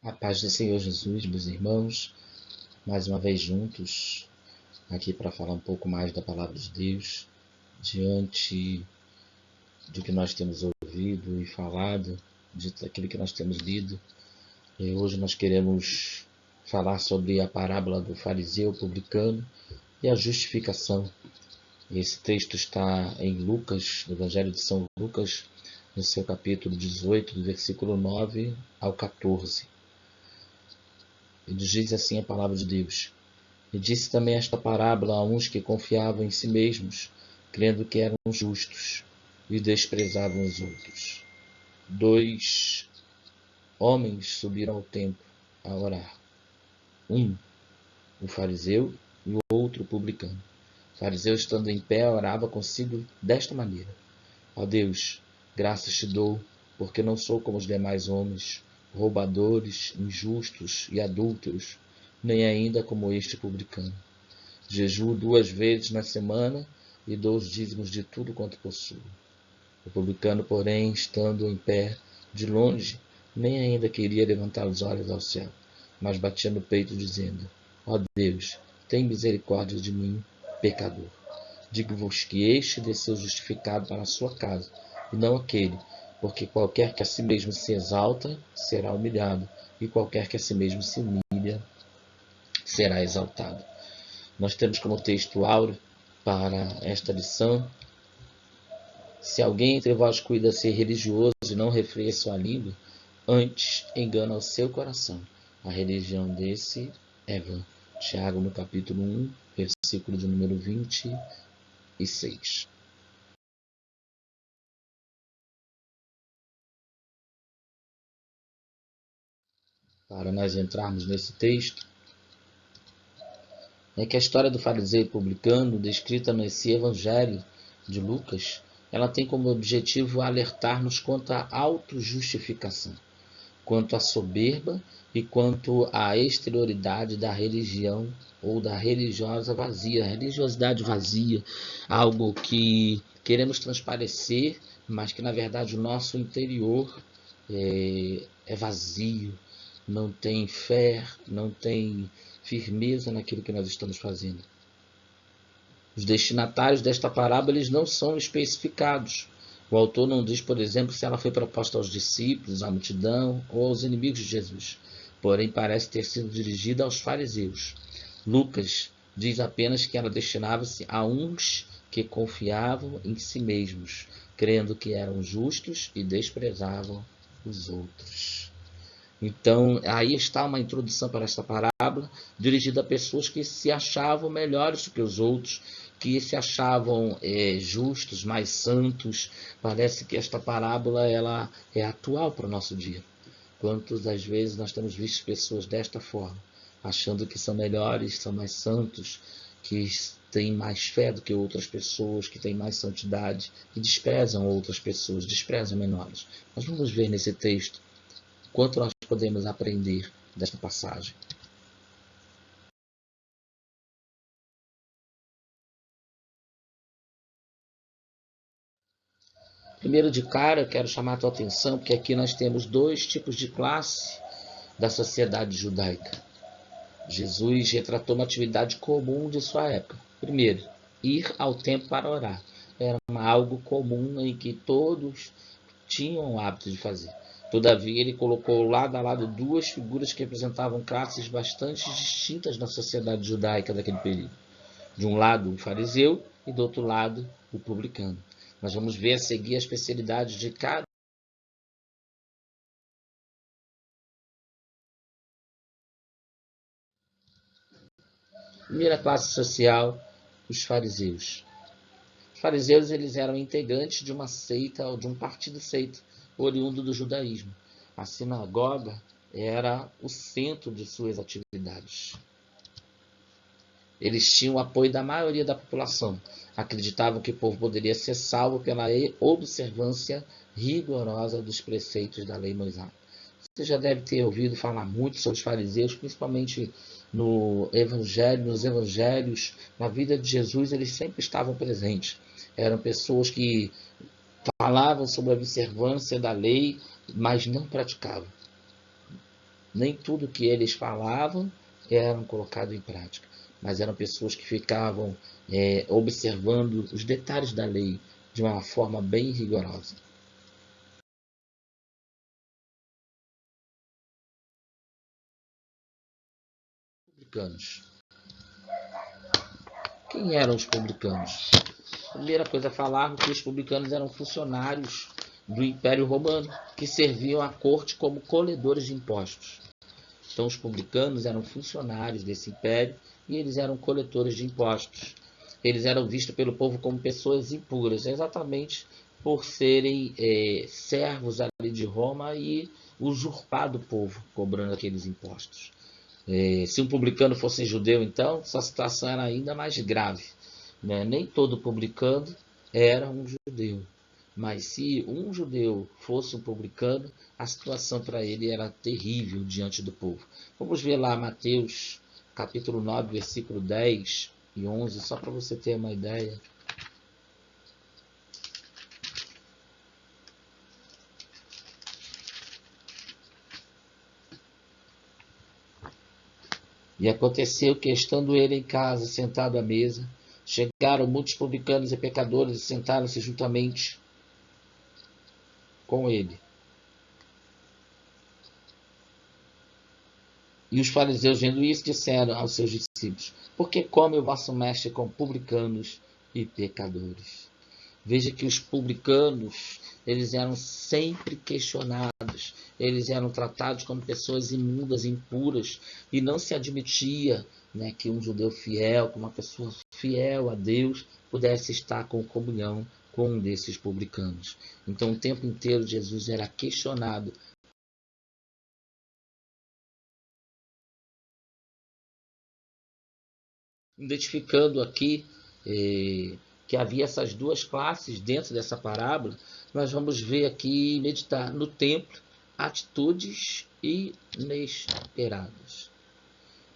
A paz do Senhor Jesus, meus irmãos, mais uma vez juntos, aqui para falar um pouco mais da Palavra de Deus, diante do que nós temos ouvido e falado, daquilo que nós temos lido. E hoje nós queremos falar sobre a parábola do fariseu publicano e a justificação. Esse texto está em Lucas, no Evangelho de São Lucas, no seu capítulo 18, do versículo 9 ao 14. E diz assim a palavra de Deus: E disse também esta parábola a uns que confiavam em si mesmos, crendo que eram justos, e desprezavam os outros. 2 homens subiram ao templo a orar. Um, o fariseu, e o outro, o publicano. O fariseu, estando em pé, orava consigo desta maneira: Ó Deus, graças te dou, porque não sou como os demais homens, roubadores, injustos e adúlteros, nem ainda como este publicano. Jejuo 2 vezes na semana e dou os dízimos de tudo quanto possuo. O publicano, porém, estando em pé, de longe, nem ainda queria levantar os olhos ao céu, mas batia no peito, dizendo: Ó Deus, tem misericórdia de mim, pecador. Digo-vos que este desceu justificado para a sua casa, e não aquele, porque qualquer que a si mesmo se exalta, será humilhado, e qualquer que a si mesmo se humilha, será exaltado. Nós temos como texto áureo para esta lição: se alguém entre vós cuida ser religioso e não refreia sua língua, antes engana o seu coração. A religião desse é vã. Tiago, no capítulo 1, versículo de número 26. Para nós entrarmos nesse texto, é que a história do fariseu e publicano, descrita nesse evangelho de Lucas, ela tem como objetivo alertar-nos quanto à autojustificação, quanto à soberba e quanto à exterioridade da religião ou da religiosidade vazia, algo que queremos transparecer, mas que na verdade o nosso interior é vazio, não tem fé, não tem firmeza naquilo que nós estamos fazendo. Os destinatários desta parábola eles não são especificados. O autor não diz, por exemplo, se ela foi proposta aos discípulos, à multidão ou aos inimigos de Jesus. Porém, parece ter sido dirigida aos fariseus. Lucas diz apenas que ela destinava-se a uns que confiavam em si mesmos, crendo que eram justos e desprezavam os outros. Então, aí está uma introdução para esta parábola, dirigida a pessoas que se achavam melhores do que os outros, que se achavam justos, mais santos. Parece que esta parábola ela é atual para o nosso dia. Quantas das vezes nós temos visto pessoas desta forma, achando que são melhores, são mais santos, que têm mais fé do que outras pessoas, que têm mais santidade, e desprezam outras pessoas, desprezam menores. Nós vamos ver nesse texto quanto nós podemos aprender desta passagem. Primeiro de cara, eu quero chamar a tua atenção, porque aqui nós temos 2 tipos de classe da sociedade judaica. Jesus retratou uma atividade comum de sua época. Primeiro, ir ao templo para orar. Era algo comum em que todos tinham o hábito de fazer. Todavia, ele colocou lado a lado 2 figuras que representavam classes bastante distintas na sociedade judaica daquele período. De um lado, o fariseu e do outro lado, o publicano. Nós vamos ver a seguir a especialidade de cada. Primeira classe social, os fariseus. Os fariseus eles eram integrantes de uma seita ou de um partido seita, oriundo do judaísmo. A sinagoga era o centro de suas atividades. Eles tinham o apoio da maioria da população. Acreditavam que o povo poderia ser salvo pela observância rigorosa dos preceitos da lei mosaica. Você já deve ter ouvido falar muito sobre os fariseus, principalmente nos evangelhos, na vida de Jesus, eles sempre estavam presentes. Eram pessoas que falavam sobre a observância da lei, mas não praticavam. Nem tudo que eles falavam eram colocado em prática, mas eram pessoas que ficavam observando os detalhes da lei de uma forma bem rigorosa. Publicanos. Quem eram os publicanos? Primeira coisa a falar que os publicanos eram funcionários do Império Romano, que serviam à corte como colhedores de impostos. Então os publicanos eram funcionários desse império e eles eram coletores de impostos. Eles eram vistos pelo povo como pessoas impuras, exatamente por serem servos ali de Roma e usurpar do povo, cobrando aqueles impostos. Se um publicano fosse judeu, então, sua situação era ainda mais grave. Né? Nem todo publicano era um judeu. Mas se um judeu fosse um publicano, a situação para ele era terrível diante do povo. Vamos ver lá Mateus capítulo 9, versículo 10 e 11, só para você ter uma ideia. E aconteceu que, estando ele em casa, sentado à mesa, chegaram muitos publicanos e pecadores e sentaram-se juntamente com ele. E os fariseus, vendo isso, disseram aos seus discípulos: por que come o vosso mestre com publicanos e pecadores? Veja que os publicanos, eles eram sempre questionados, eles eram tratados como pessoas imundas, impuras, e não se admitia, né, que um judeu fiel, uma pessoa fiel a Deus, pudesse estar com comunhão com um desses publicanos. Então o tempo inteiro Jesus era questionado. Identificando aqui que havia essas duas classes dentro dessa parábola, nós vamos ver aqui, meditar no templo, atitudes inesperadas.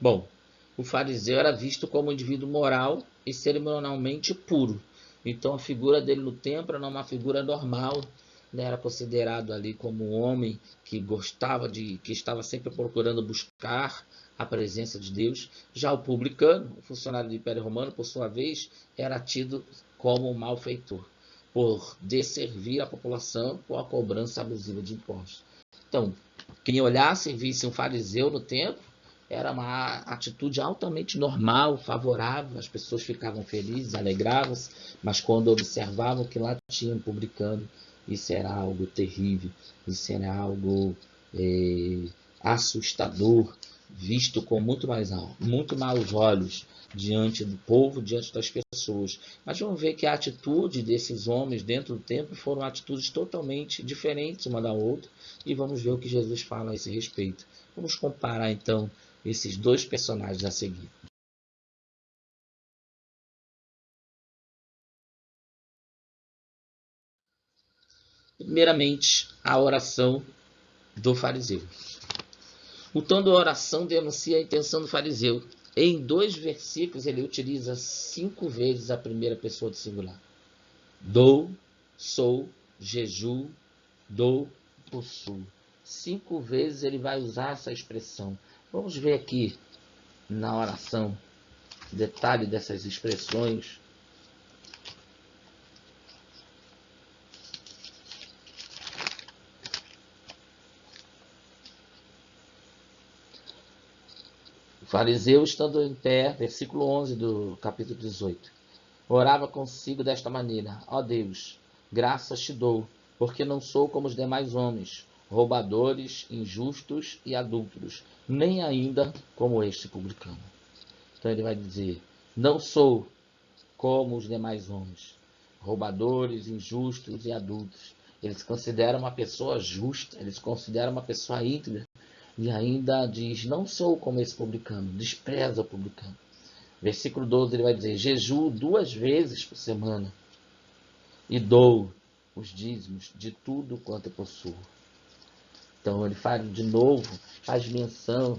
Bom, o fariseu era visto como um indivíduo moral e cerimonialmente puro. Então a figura dele no templo era uma figura normal, né? Era considerado ali como um homem que que estava sempre procurando buscar a presença de Deus. Já o publicano, o funcionário do Império Romano, por sua vez, era tido como um malfeitor, por desservir a população com a cobrança abusiva de impostos. Então, quem olhasse e visse um fariseu no templo, era uma atitude altamente normal, favorável, as pessoas ficavam felizes, alegravam-se, mas quando observavam que lá tinha um publicano, isso era algo terrível, isso era algo assustador, visto com muito maus olhos diante do povo, diante das pessoas. Mas vamos ver que a atitude desses homens dentro do templo foram atitudes totalmente diferentes uma da outra, e vamos ver o que Jesus fala a esse respeito. Vamos comparar então esses dois personagens a seguir. Primeiramente, a oração do fariseu. O tom da oração denuncia a intenção do fariseu. Em 2 versículos, ele utiliza 5 vezes a primeira pessoa do singular. Dou, sou, jejuo, dou, possuo. 5 vezes ele vai usar essa expressão. Vamos ver aqui na oração detalhe dessas expressões. O fariseu, estando em pé, versículo 11 do capítulo 18, orava consigo desta maneira: ó Deus, graças te dou, porque não sou como os demais homens, roubadores, injustos e adúlteros, nem ainda como este publicano. Então ele vai dizer: não sou como os demais homens, roubadores, injustos e adúlteros. Eles consideram uma pessoa justa, eles consideram uma pessoa íntegra, e ainda diz: não sou como esse publicano, despreza o publicano. Versículo 12 ele vai dizer: jejuo 2 vezes por semana e dou os dízimos de tudo quanto eu possuo. Então ele faz de novo, faz menção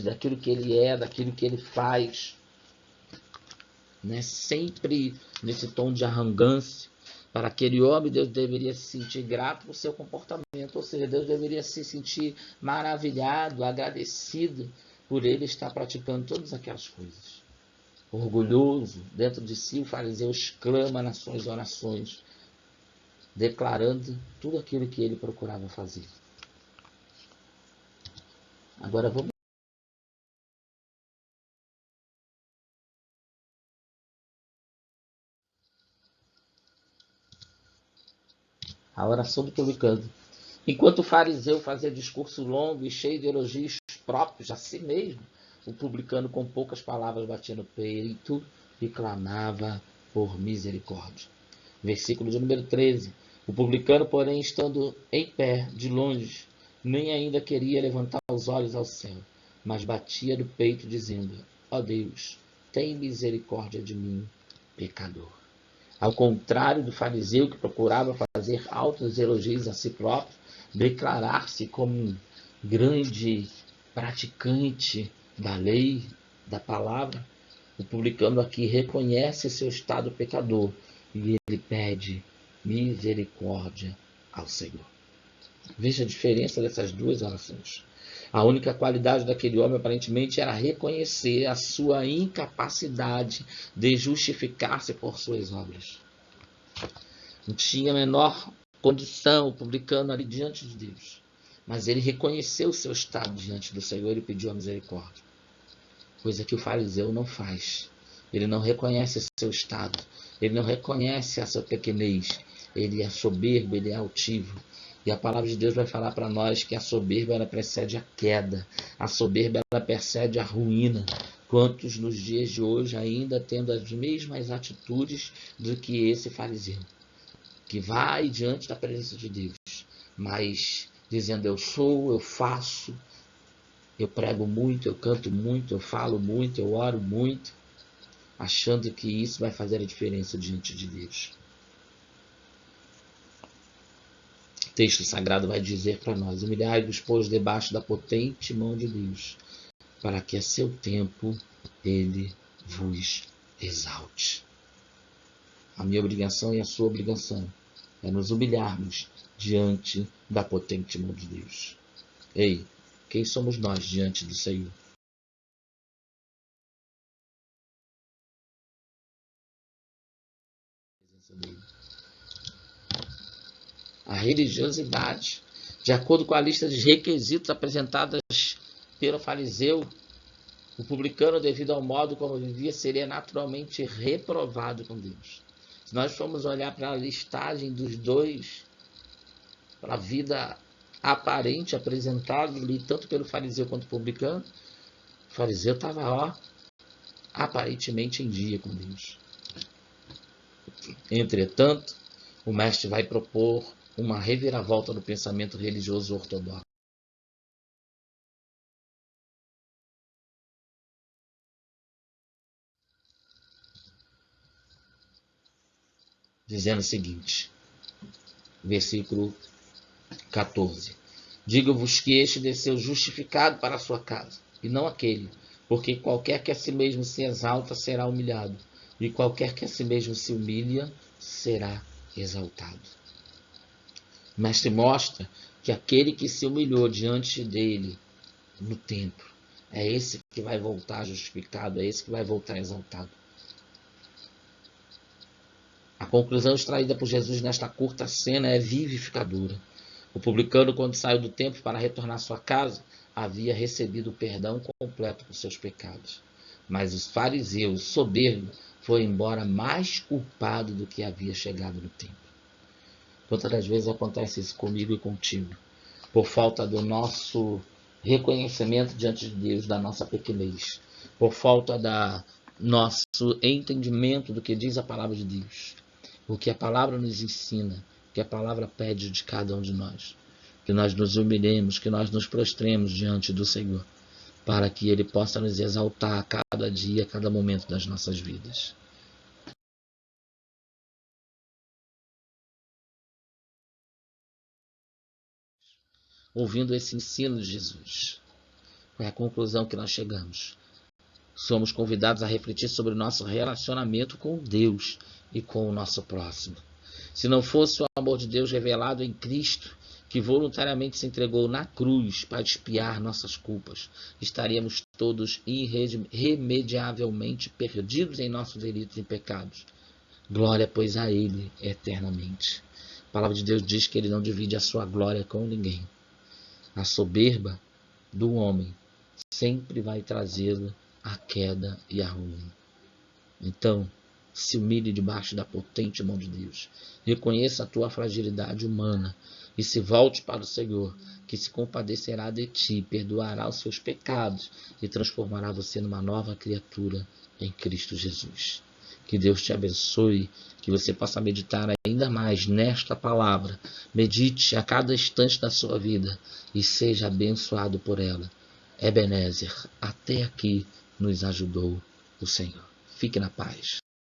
daquilo que ele é, daquilo que ele faz, né? Sempre nesse tom de arrogância, Para aquele homem, Deus deveria se sentir grato por seu comportamento, ou seja, Deus deveria se sentir maravilhado, agradecido por ele estar praticando todas aquelas coisas. Orgulhoso, dentro de si, o fariseu exclama nas suas orações, declarando tudo aquilo que ele procurava fazer. Agora vamos. A oração do publicano. Enquanto o fariseu fazia discurso longo e cheio de elogios próprios a si mesmo, o publicano com poucas palavras batia no peito e clamava por misericórdia. Versículo de número 13. O publicano, porém, estando em pé, de longe, nem ainda queria levantar os olhos ao céu, mas batia no peito, dizendo: ó Deus, tem misericórdia de mim, pecador. Ao contrário do fariseu que procurava fazer altos elogios a si próprio, declarar-se como um grande praticante da lei, da palavra, o publicano aqui reconhece seu estado pecador e ele pede misericórdia ao Senhor. Veja a diferença dessas duas orações. A única qualidade daquele homem, aparentemente, era reconhecer a sua incapacidade de justificar-se por suas obras. Não tinha a menor condição o publicano ali diante de Deus. Mas ele reconheceu o seu estado diante do Senhor e pediu a misericórdia. Coisa que o fariseu não faz. Ele não reconhece seu estado. Ele não reconhece a sua pequenez. Ele é soberbo, ele é altivo. E a palavra de Deus vai falar para nós que a soberba ela precede a queda. A soberba ela precede a ruína. Quantos nos dias de hoje ainda tendo as mesmas atitudes do que esse fariseu, que vai diante da presença de Deus, mas dizendo eu sou, eu faço, eu prego muito, eu canto muito, eu falo muito, eu oro muito, achando que isso vai fazer a diferença diante de Deus. O texto sagrado vai dizer para nós: humilhai-vos, pois, debaixo da potente mão de Deus, para que a seu tempo ele vos exalte. A minha obrigação e a sua obrigação é nos humilharmos diante da potente mão de Deus. Ei, quem somos nós diante do Senhor? A religiosidade, de acordo com a lista de requisitos apresentadas pelo fariseu, o publicano, devido ao modo como vivia, seria naturalmente reprovado com Deus. Se nós formos olhar para a listagem dos dois, para a vida aparente apresentada ali, tanto pelo fariseu quanto pelo publicano, o fariseu estava aparentemente em dia com Deus. Entretanto, o mestre vai propor uma reviravolta no pensamento religioso ortodoxo. Dizendo o seguinte, versículo 14. Digo-vos que este desceu justificado para a sua casa, e não aquele, porque qualquer que a si mesmo se exalta será humilhado, e qualquer que a si mesmo se humilha será exaltado. O mestre mostra que aquele que se humilhou diante dele no templo, é esse que vai voltar justificado, é esse que vai voltar exaltado. A conclusão extraída por Jesus nesta curta cena é vivificadora. O publicano, quando saiu do templo para retornar à sua casa, havia recebido o perdão completo por seus pecados. Mas os fariseus, soberbo, foi embora mais culpado do que havia chegado no templo. Quantas das vezes acontece isso comigo e contigo? Por falta do nosso reconhecimento diante de Deus, da nossa pequenez. Por falta do nosso entendimento do que diz a palavra de Deus. O que a palavra nos ensina, o que a palavra pede de cada um de nós. Que nós nos humilhemos, que nós nos prostremos diante do Senhor, para que Ele possa nos exaltar a cada dia, a cada momento das nossas vidas. Ouvindo esse ensino de Jesus, qual é a conclusão que nós chegamos? Somos convidados a refletir sobre o nosso relacionamento com Deus e com o nosso próximo. Se não fosse o amor de Deus revelado em Cristo, que voluntariamente se entregou na cruz para expiar nossas culpas, estaríamos todos irremediavelmente perdidos em nossos delitos e pecados. Glória, pois, a Ele eternamente. A palavra de Deus diz que Ele não divide a sua glória com ninguém. A soberba do homem sempre vai trazê-lo à queda e à ruína. Então, se humilhe debaixo da potente mão de Deus. Reconheça a tua fragilidade humana e se volte para o Senhor, que se compadecerá de ti, perdoará os seus pecados e transformará você numa nova criatura em Cristo Jesus. Que Deus te abençoe, que você possa meditar ainda mais nesta palavra. Medite a cada instante da sua vida e seja abençoado por ela. Ebenezer, até aqui nos ajudou o Senhor. Fique na paz.